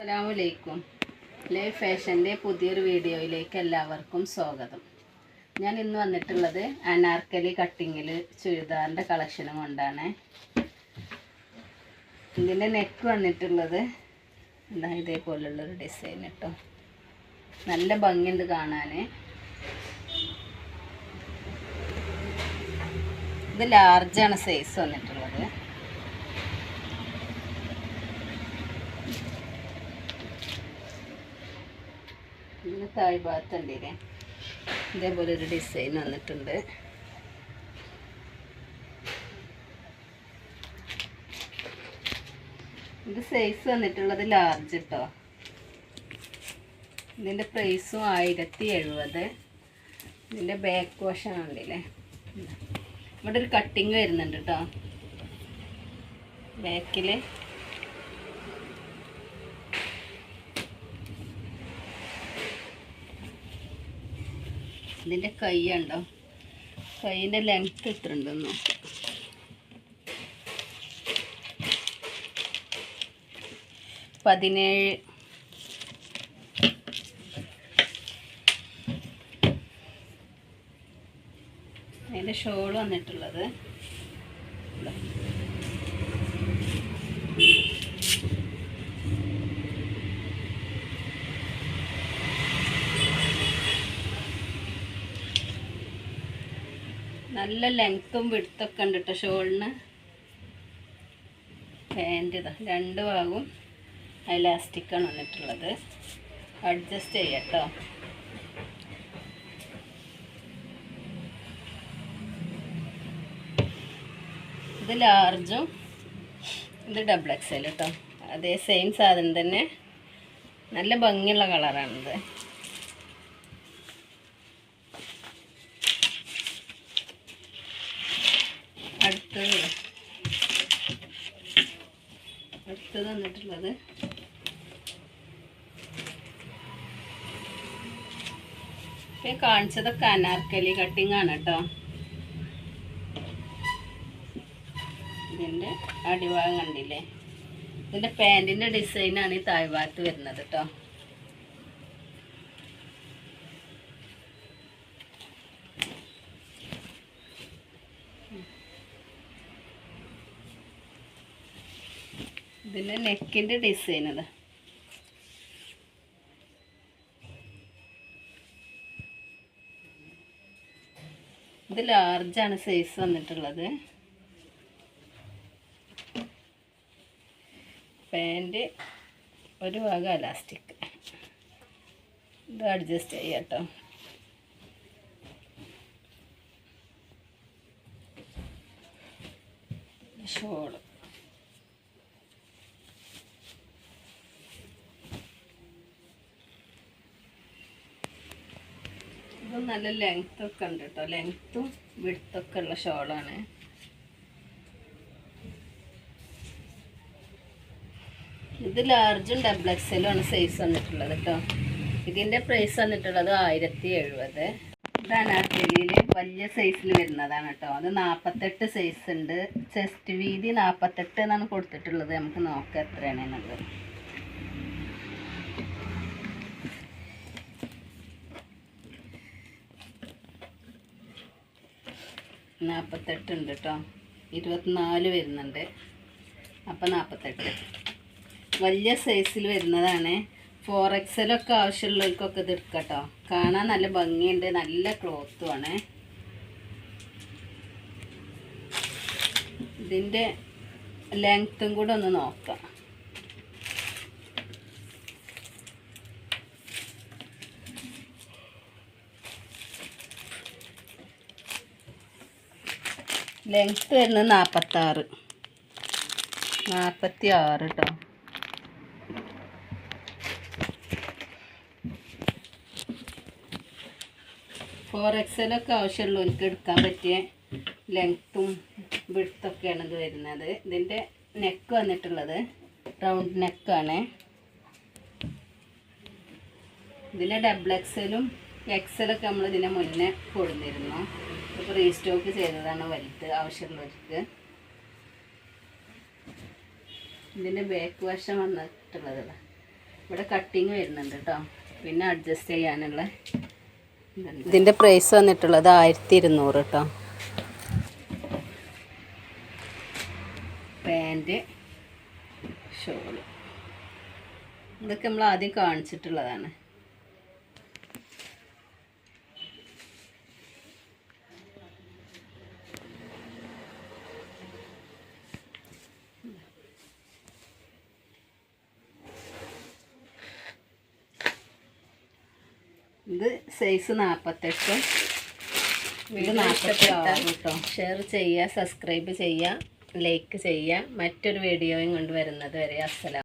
അസ്സലാമലൈക്കും. ലൈഫ് ഫാഷൻ്റെ പുതിയൊരു വീഡിയോയിലേക്ക് എല്ലാവർക്കും സ്വാഗതം. ഞാൻ ഇന്ന് വന്നിട്ടുള്ളത് അനാർക്കലി കട്ടിങ്ങിൽ ചുരിദാറിൻ്റെ കളക്ഷനും കൊണ്ടാണ്. ഇതിൻ്റെ നെക്ക് വന്നിട്ടുള്ളത് എന്താ ഇതേപോലുള്ളൊരു ഡിസൈൻ കേട്ടോ. നല്ല ഭംഗിയുണ്ട് കാണാൻ. ഇത് ലാർജാണ് സൈസ് വന്നിട്ടുള്ളത്. ഇതിന് താഴ് ഭാഗത്തുണ്ടേ ഇതേപോലെ ഒരു ഡിസൈൻ വന്നിട്ടുണ്ട്. ഇത് സൈസ് വന്നിട്ടുള്ളത് ലാർജ് കേട്ടോ. ഇതിൻ്റെ പ്രൈസും 1070. ഇതിൻ്റെ ബാക്ക് വശം ഉണ്ടല്ലേ, ഇവിടെ ഒരു കട്ടിങ് വരുന്നുണ്ട് കേട്ടോ ബാക്കിൽ. ഇതിൻ്റെ കൈ ഉണ്ടോ, കൈയിൻ്റെ ലെങ്ത്ത് എത്ര ഉണ്ടെന്ന് നോക്കാം. പതിനേഴ്. അതിൻ്റെ ഷോൾ വന്നിട്ടുള്ളത് നല്ല ലെങ്ത്തും വിടുത്തൊക്കെ ഉണ്ട് കേട്ടോ ഷോളിന്. പാൻറ് ഇതാ രണ്ട് ഭാഗവും എലാസ്റ്റിക്കാണ് വന്നിട്ടുള്ളത്. അഡ്ജസ്റ്റ് ചെയ്യാം കേട്ടോ. ഇത് ലാർജും ഇത് ഡബിൾ എക്സൽ കേട്ടോ. അതേ സെയിം സാധനം തന്നെ, നല്ല ഭംഗിയുള്ള കളറാണിത്. അടുത്തത് വന്നിട്ടുള്ളത് കാണിച്ചതൊക്കെ അനാർക്കലി കട്ടിങ് ആണ് കേട്ടോ. ഇതിൻ്റെ അടിഭാഗം കണ്ടില്ലേ, ഇതിൻ്റെ പാൻറ്റിൻ്റെ ഡിസൈനാണ് ഈ താഴ്ഭാഗത്ത് വരുന്നത് കേട്ടോ. ഇതിൻ്റെ നെക്കിൻ്റെ ഡിസൈൻ അതാ. ഇത് ലാർജാണ് സൈസ് വന്നിട്ടുള്ളത്. പാൻറ് ഒരു ഭാഗം എലാസ്റ്റിക്. ഇത് അഡ്ജസ്റ്റ് ചെയ്യാം കേട്ടോ. ഷോള് ഇത് നല്ല ലെങ്ത്തൊക്കെ ഉണ്ട് കേട്ടോ. ലെങ്ത്തും വിഡ്ത്തൊക്കെ ഉള്ള ഷോളാണ്. ഇത് ലാർജും ഡബിൾ എക്സലും ആണ് സൈസ് വന്നിട്ടുള്ളത് കേട്ടോ. ഇതിൻ്റെ പ്രൈസ് വന്നിട്ടുള്ളത് 1070. ഇത് അനാർക്കലിയിൽ വലിയ സൈസിൽ വരുന്നതാണ് കേട്ടോ. അത് 48 സൈസ് ഉണ്ട്. ചെസ്റ്റ് വീതി 48 എന്നാണ് കൊടുത്തിട്ടുള്ളത്. നമുക്ക് നോക്കാം എത്രയാണെന്നുള്ളത്. 48 ഉണ്ട് കേട്ടോ. 24 വരുന്നുണ്ട്. അപ്പം 48 വലിയ സൈസിൽ വരുന്നതാണ്. 4XL ഒക്കെ ആവശ്യമുള്ളവർക്കൊക്കെ ഇത് എടുക്കാം കേട്ടോ. കാണാൻ നല്ല ഭംഗിയുണ്ട്, നല്ല ക്ലോത്തുമാണ്. ഇതിൻ്റെ ലെങ്ത്തും കൂടെ ഒന്ന് നോക്കാം. ലെങ്ത്ത് വരുന്നത് 46 കേട്ടോ. ഫോർ എക്സലൊക്കെ ആവശ്യമുള്ളവർക്ക് എടുക്കാൻ പറ്റിയ ലെങ്ത്തും വിഡ്ത്തൊക്കെയാണ് ഇത് വരുന്നത്. ഇതിൻ്റെ നെക്ക് വന്നിട്ടുള്ളത് റൗണ്ട് നെക്കാണ്. ഇതിൻ്റെ ഡബിൾ എക്സലും എക്സലൊക്കെ നമ്മൾ ഇതിനെ മുന്നേ കൊടുത്തിരുന്നു. ഇപ്പോൾ റീസ്റ്റോക്ക് ചെയ്തതാണ് വലുത് ആവശ്യമുള്ളവർക്ക്. ഇതിൻ്റെ ബാക്ക് വശം വന്നിട്ടുള്ളത് ഇവിടെ കട്ടിങ് വരുന്നുണ്ട് കേട്ടോ. പിന്നെ അഡ്ജസ്റ്റ് ചെയ്യാനുള്ള ഇതിൻ്റെ പ്രൈസ് വന്നിട്ടുള്ളത് 1200 കേട്ടോ. പാൻറ്റ്, ഷോള് ഇതൊക്കെ നമ്മൾ ആദ്യം കാണിച്ചിട്ടുള്ളതാണ്. ഇത് സൈസ് 48, ഇത് 46 കേട്ടോ. ഷെയർ ചെയ്യുക, സബ്സ്ക്രൈബ് ചെയ്യുക, ലൈക്ക് ചെയ്യുക. മറ്റൊരു വീഡിയോയും കൊണ്ട് വരുന്നത് വരെ അസ്സലാം.